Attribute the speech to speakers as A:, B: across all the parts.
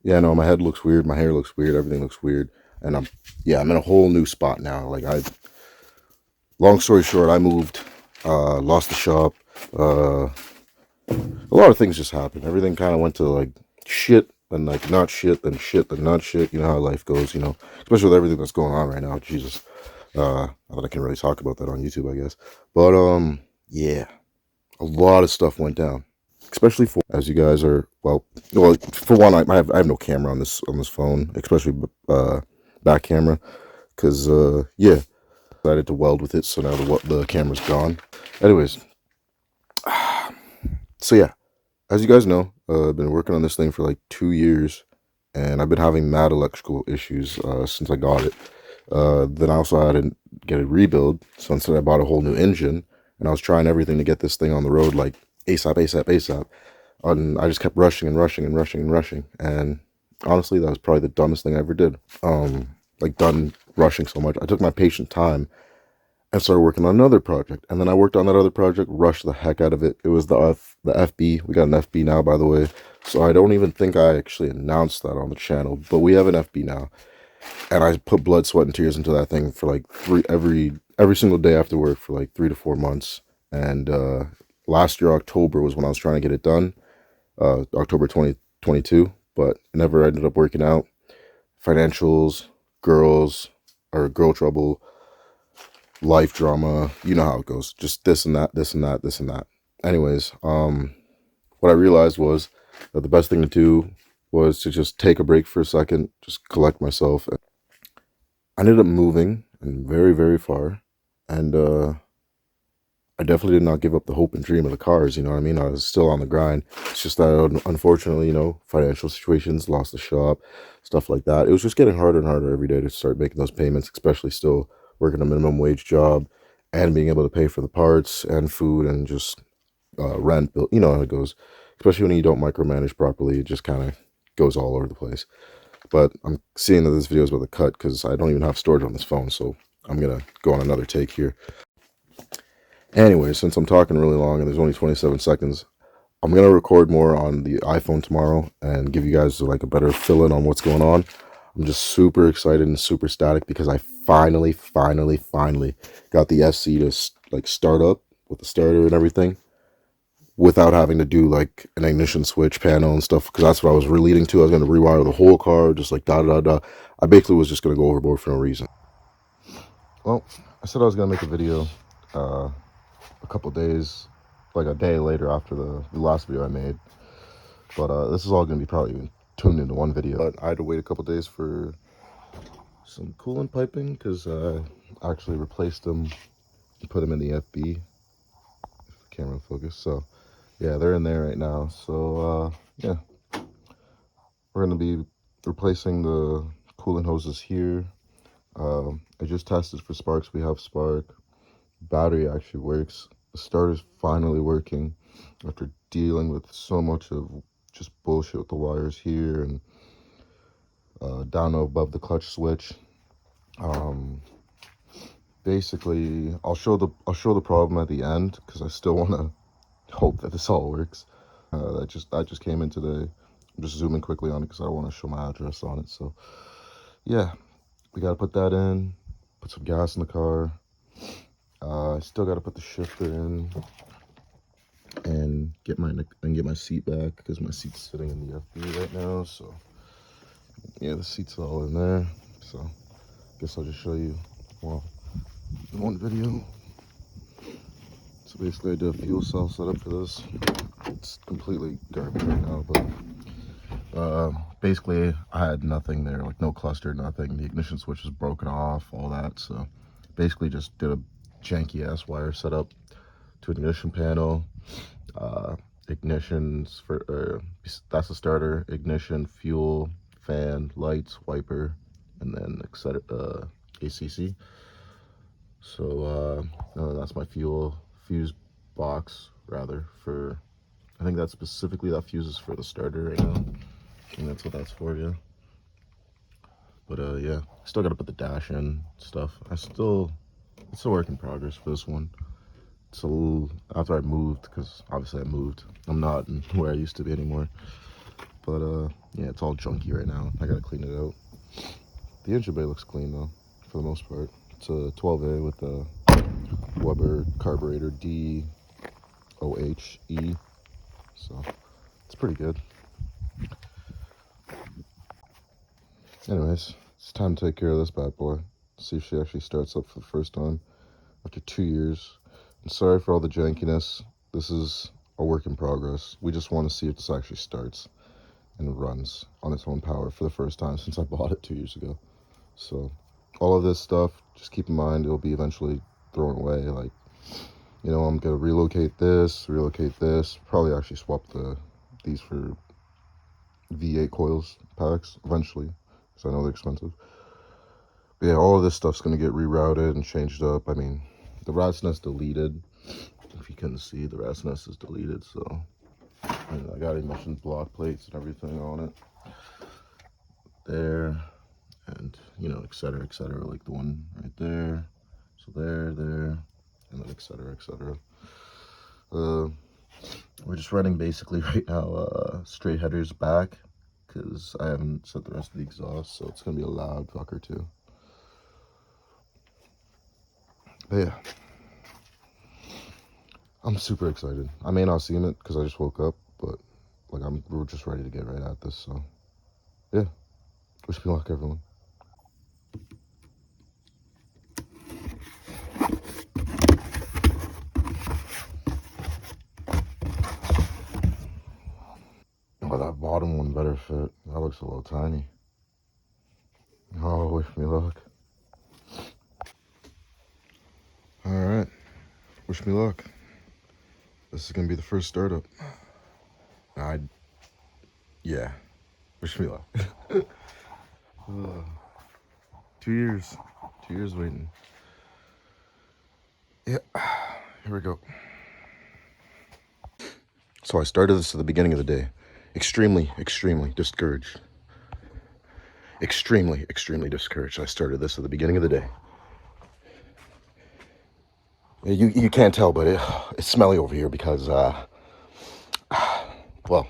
A: Yeah, no, my head looks weird, my hair looks weird, everything looks weird, and I'm in a whole new spot now. Like long story short, I moved, lost the shop, a lot of things just happened. Everything kind of went to like shit, then like not shit, then shit, then not shit. You know how life goes, especially with everything that's going on right now. Jesus, not that I can really talk about that on YouTube, I guess, but yeah, a lot of stuff went down. Especially for, as you guys are, well, for one, I have no camera on this phone, especially back camera, because yeah, decided to weld with it, so now the camera's gone. Anyways, so yeah, as you guys know, I've been working on this thing for like 2 years, and I've been having mad electrical issues since I got it. Then I also had to get a rebuild, so instead I bought a whole new engine, and I was trying everything to get this thing on the road like ASAP, ASAP, ASAP. And I just kept rushing and rushing and rushing and rushing, and honestly, that was probably the dumbest thing I ever did. Like done rushing so much, I took my patient time and started working on another project. And then I worked on that other project, rushed the heck out of it. It was the FB. We got an FB now, by the way. So I don't even think I actually announced that on the channel, but we have an FB now. And I put blood, sweat, and tears into that thing for like every single day after work for like 3 to 4 months. And last year, October, was when I was trying to get it done. October 2022, but it never ended up working out. Financials, girls, or girl trouble, life drama, you know how it goes. Just this and that, this and that, this and that. Anyways, what I realized was that the best thing to do was to just take a break for a second, just collect myself. I ended up moving and very, very far, and I definitely did not give up the hope and dream of the cars, you know what I mean? I was still on the grind. It's just that, unfortunately, financial situations, lost the shop, stuff like that. It was just getting harder and harder every day to start making those payments, especially still working a minimum wage job and being able to pay for the parts and food and just rent, bill. You know how it goes. Especially when you don't micromanage properly, it just kind of goes all over the place. But I'm seeing that this video is about to cut because I don't even have storage on this phone, so I'm going to go on another take here. Anyway, since I'm talking really long and there's only 27 seconds, I'm going to record more on the iPhone tomorrow and give you guys like a better fill-in on what's going on. I'm just super excited and super static because I finally got the SC to like start up with the starter and everything without having to do like an ignition switch panel and stuff, because that's what I was leading to. I was going to rewire the whole car, just like da. I basically was just going to go overboard for no reason. Well, I said I was going to make a video a couple days, like a day later after the last video I made, but this is all going to be probably tuned into one video. But I had to wait a couple days for some coolant piping because I actually replaced them and put them in the FB, if the camera focus. So yeah, they're in there right now. So yeah, we're going to be replacing the coolant hoses here. I just tested for sparks. We have spark. Battery actually works. The starter's finally working after dealing with so much of just bullshit with the wires here and down above the clutch switch. Basically, I'll show the problem at the end because I still want to hope that this all works. That just came in today. I'm just zooming quickly on it because I don't want to show my address on it. So yeah, we got to put that in, put some gas in the car. I still got to put the shifter in and get my seat back because my seat's sitting in the FB right now. So yeah, the seat's all in there. So I guess I'll just show you, well, in one video. So basically I did a fuel cell setup for this. It's completely garbage right now, but basically I had nothing there, like no cluster, nothing. The ignition switch was broken off, all that. So basically just did a janky ass wire setup to an ignition panel. Ignitions for that's the starter, ignition, fuel, fan, lights, wiper, and then etc. ACC. So that's my fuse box rather for, I think that's specifically, that fuse is for the starter right now, and that's what that's for. Yeah, but yeah, still got to put the dash in stuff. It's a work in progress for this one. It's a little after I moved, because obviously I moved. I'm not where I used to be anymore. But yeah, it's all junky right now. I gotta clean it out. The engine bay looks clean though, for the most part. It's a 12A with a Weber carburetor DOHE, so it's pretty good. Anyways, it's time to take care of this bad boy. See if she actually starts up for the first time after 2 years. And sorry for all the jankiness. This is a work in progress. We just want to see if this actually starts and runs on its own power for the first time since I bought it 2 years ago. So all of this stuff, just keep in mind, it'll be eventually thrown away. Like, you know, I'm gonna relocate this, probably actually swap these for V8 coils packs eventually, because I know they're expensive. But yeah, all of this stuff's gonna get rerouted and changed up. I mean, the rat's nest deleted. If you couldn't see, the rat's nest is deleted, so I got emissions block plates and everything on it there, and you know, etc., like the one right there. So there, and then etc. We're just running basically right now straight headers back because I haven't set the rest of the exhaust, so it's gonna be a loud fucker too. But yeah, I'm super excited. I may not see it because I just woke up, but like we're just ready to get right at this. So yeah, wish me luck, everyone. Oh, that bottom one better fit. That looks a little tiny. Oh, wish me luck. All right, wish me luck. This is gonna be the first startup. Yeah, wish me luck. 2 years, 2 years waiting. Yeah, here we go. So I started this at the beginning of the day. Extremely discouraged. Extremely discouraged. I started this at the beginning of the day. You can't tell, but it's smelly over here because, well,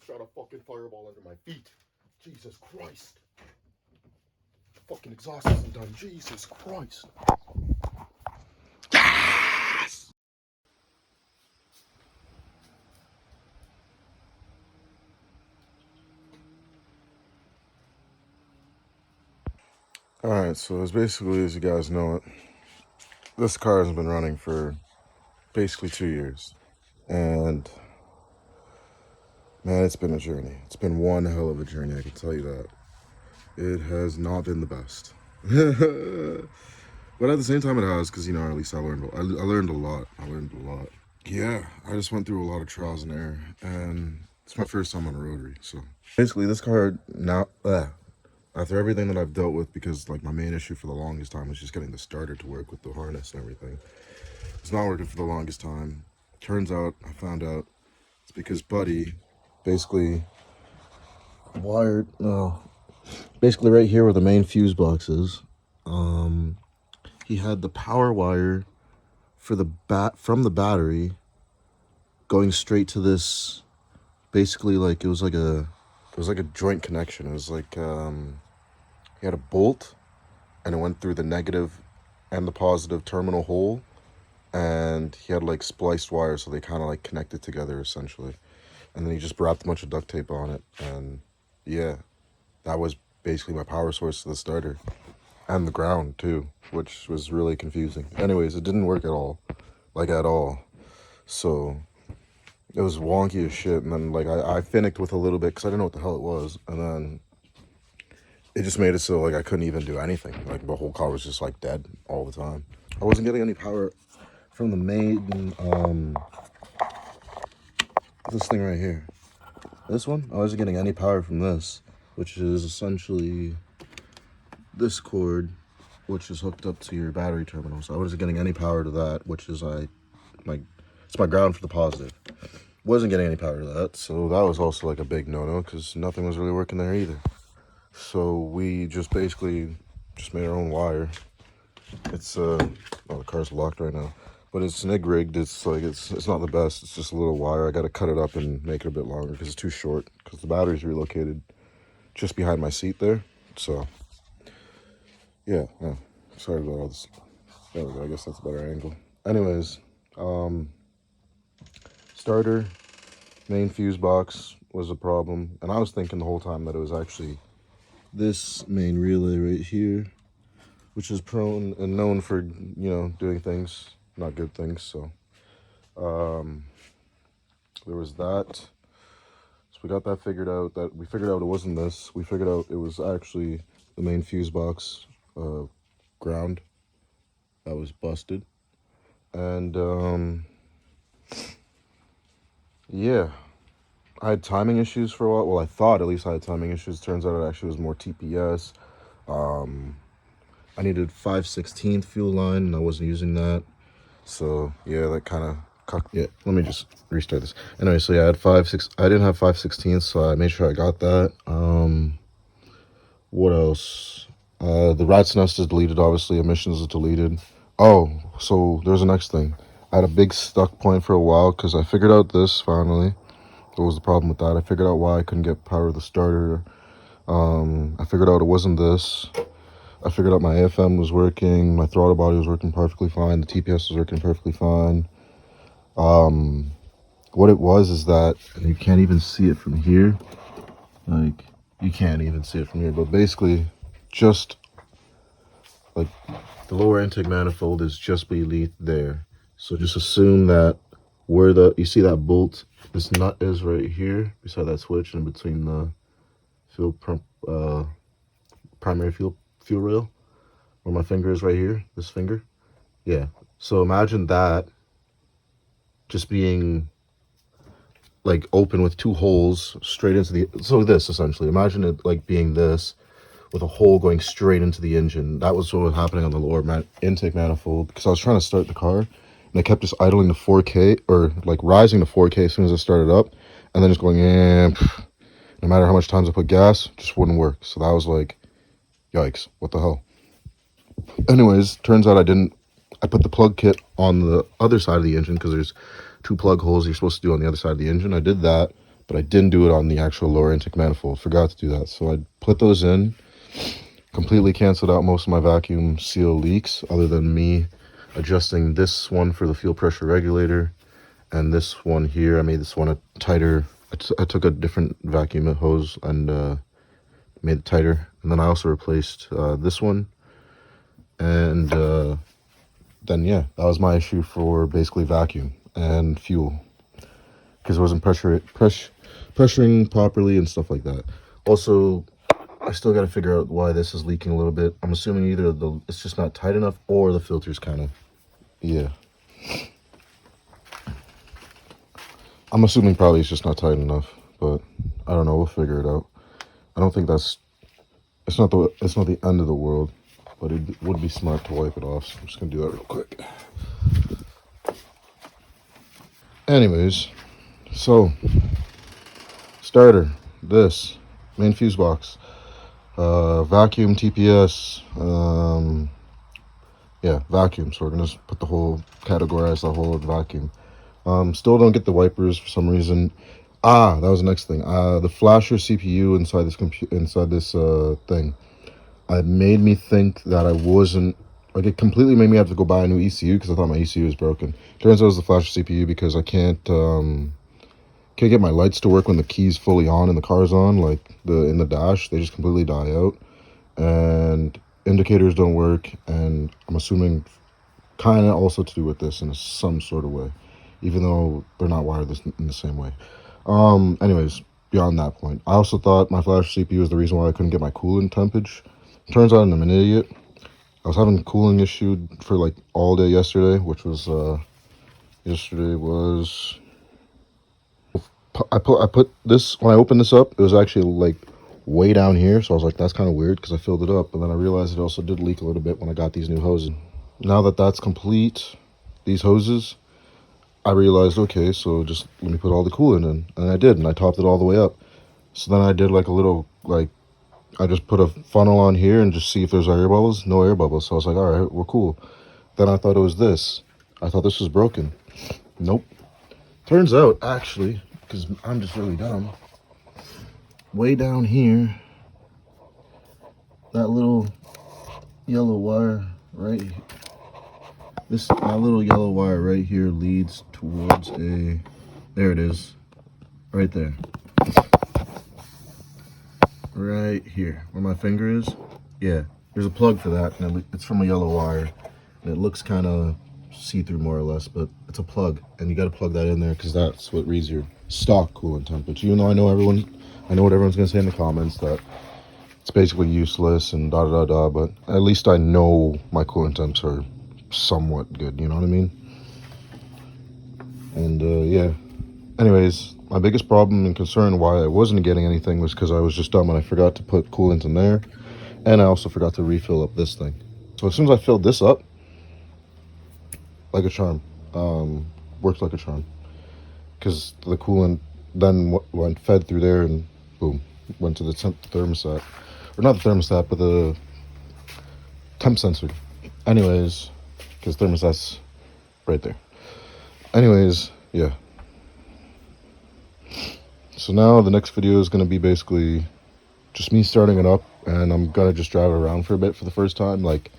A: shot a fucking fireball under my feet. Jesus Christ. Fucking exhaust isn't done. Jesus Christ. Yes! Alright, so as basically as you guys know it, this car has been running for basically 2 years. And man, it's been a journey. It's been one hell of a journey, I can tell you that. It has not been the best. But at the same time it has, because, you know, at least I learned a lot. Yeah, I just went through a lot of trials and error, and it's my first time on a Rotary, so. Basically, this car, now, after everything that I've dealt with, because, like, my main issue for the longest time was just getting the starter to work with the harness and everything. It's not working for the longest time. Turns out, I found out, it's because Buddy basically wired, basically right here where the main fuse box is, he had the power wire for from the battery going straight to this, basically, like, it was like a joint connection. It was like, he had a bolt and it went through the negative and the positive terminal hole, and he had like spliced wires, so they kind of like connected together essentially, and then he just wrapped a bunch of duct tape on it, and yeah, that was basically my power source to the starter and the ground too, which was really confusing. Anyways, it didn't work at all, like at all. So it was wonky as shit, and then like I finicked with a little bit because I didn't know what the hell it was, and then it just made it so like I couldn't even do anything. Like the whole car was just like dead all the time. I wasn't getting any power from the main, this thing right here. This one, I wasn't getting any power from this, which is essentially this cord, which is hooked up to your battery terminal. So I wasn't getting any power to that, which is it's my ground for the positive. Wasn't getting any power to that, so that was also like a big no-no because nothing was really working there either. So we just basically just made our own wire. It's oh, the car's locked right now, but it's nig rigged. It's like it's not the best. It's just a little wire. I got to cut it up and make it a bit longer because it's too short. Because the battery's relocated just behind my seat there. So yeah. Sorry about all this. There we go. I guess that's a better angle. Anyways, starter, main fuse box was a problem, and I was thinking the whole time that it was actually this main relay right here, which is prone and known for, doing things, not good things. So there was that. So we got that figured out. We figured out it wasn't this. We figured out it was actually the main fuse box ground that was busted. And yeah, I had timing issues for a while. Well, I thought at least I had timing issues. Turns out it actually was more TPS. I needed 5/16 fuel line, and I wasn't using that. So yeah, that kind of yeah. Let me just restart this. Anyway, so yeah, I didn't have 5/16, so I made sure I got that. What else? The rat's nest is deleted. Obviously, emissions is deleted. Oh, so there's the next thing. I had a big stuck point for a while because I figured out this finally. What was the problem with that? I figured out why I couldn't get power of the starter. I figured out it wasn't this. I figured out my AFM was working, my throttle body was working perfectly fine, the TPS was working perfectly fine. What it was is that, and you can't even see it from here, like, you can't even see it from here, but basically, just, like, the lower intake manifold is just beneath there. So just assume that where you see that bolt, this nut is right here, beside that switch, and between the primary fuel rail, where my finger is right here, this finger. Yeah. So imagine that just being like open with two holes straight into so this essentially, imagine it like being this with a hole going straight into the engine. That was what was happening on the lower intake manifold, because I was trying to start the car and I kept just idling to 4K, or like rising to 4K as soon as I started up, and then just going, no matter how much times I put gas, just wouldn't work. So that was like, yikes, what the hell. Anyways, turns out I put the plug kit on the other side of the engine because there's two plug holes you're supposed to do on the other side of the engine. I did that, but I didn't do it on the actual lower intake manifold. Forgot to do that. So I put those in, completely canceled out most of my vacuum seal leaks, other than me adjusting this one for the fuel pressure regulator, and this one here, I made this one a tighter. I took a different vacuum hose and made it tighter. And then I also replaced this one. And then yeah, that was my issue for basically vacuum and fuel, because it wasn't pressuring properly and stuff like that. Also, I still got to figure out why this is leaking a little bit. I'm assuming either it's just not tight enough, or the filter's kind of, yeah. I'm assuming probably it's just not tight enough, but I don't know. We'll figure it out. I don't think it's not the end of the world, but it would be smart to wipe it off. So I'm just gonna do that real quick. Anyways, so starter, this main fuse box, vacuum TPS, yeah, vacuum. So we're gonna just categorize the whole vacuum. Still don't get the wipers for some reason. That was the next thing. The flasher CPU inside this thing, it made me think that I wasn't, like, it completely made me have to go buy a new ECU because I thought my ECU was broken. Turns out it was the flasher CPU, because I can't get my lights to work when the key's fully on and the car's on, like in the dash. They just completely die out, and indicators don't work, and I'm assuming kind of also to do with this in some sort of way, even though they're not wired in the same way. Anyways, beyond that point, I also thought my flash CPU was the reason why I couldn't get my coolant tempage. Turns out I'm an idiot. I was having a cooling issue for like all day yesterday, which was yesterday was I put this, when I opened this up, it was actually like way down here, so I was like, that's kind of weird because I filled it up, and then I realized it also did leak a little bit when I got these new hoses. Now that that's complete, these hoses, I realized, okay, so just let me put all the coolant in, and I did, and I topped it all the way up. So then I did like a little, like, I just put a funnel on here and just see if there's air bubbles. No air bubbles, so I was like, all right, we're cool. Then I thought it was this. I thought this was broken. Nope. Turns out, actually, because I'm just really dumb, way down here, that little yellow wire right here, that little yellow wire right here leads towards a, there it is, right there, right here where my finger is. Yeah, there's a plug for that, and it's from a yellow wire, and it looks kind of see-through more or less, but it's a plug, and you got to plug that in there because that's what reads your stock coolant temperature. Even though I know what everyone's gonna say in the comments, that it's basically useless and da da da da, but at least I know my coolant temps are somewhat good, you know what I mean? And yeah, anyways, my biggest problem and concern why I wasn't getting anything was because I was just dumb and I forgot to put coolant in there, and I also forgot to refill up this thing. So as soon as I filled this up, like a charm, worked like a charm, because the coolant then went fed through there and boom, went to the thermostat, or not the thermostat, but the temp sensor. Anyways, because thermostat's right there. Anyways, yeah. So now the next video is going to be basically just me starting it up, and I'm going to just drive it around for a bit for the first time. Like,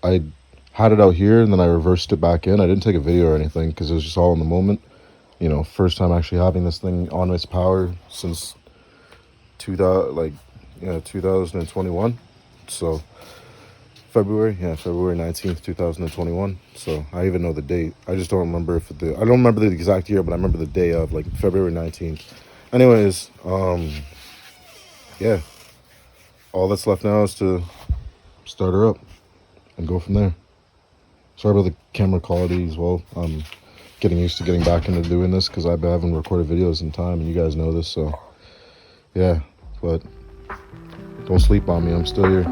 A: I had it out here and then I reversed it back in. I didn't take a video or anything because it was just all in the moment. You know, first time actually having this thing on its power since 2021. So February 19th, 2021. So I even know the date. I just don't remember I don't remember the exact year, but I remember the day of, like, February 19th. Anyways, yeah. All that's left now is to start her up and go from there. Sorry about the camera quality as well. I'm getting used to getting back into doing this because I haven't recorded videos in time, and you guys know this, so yeah. But don't sleep on me, I'm still here.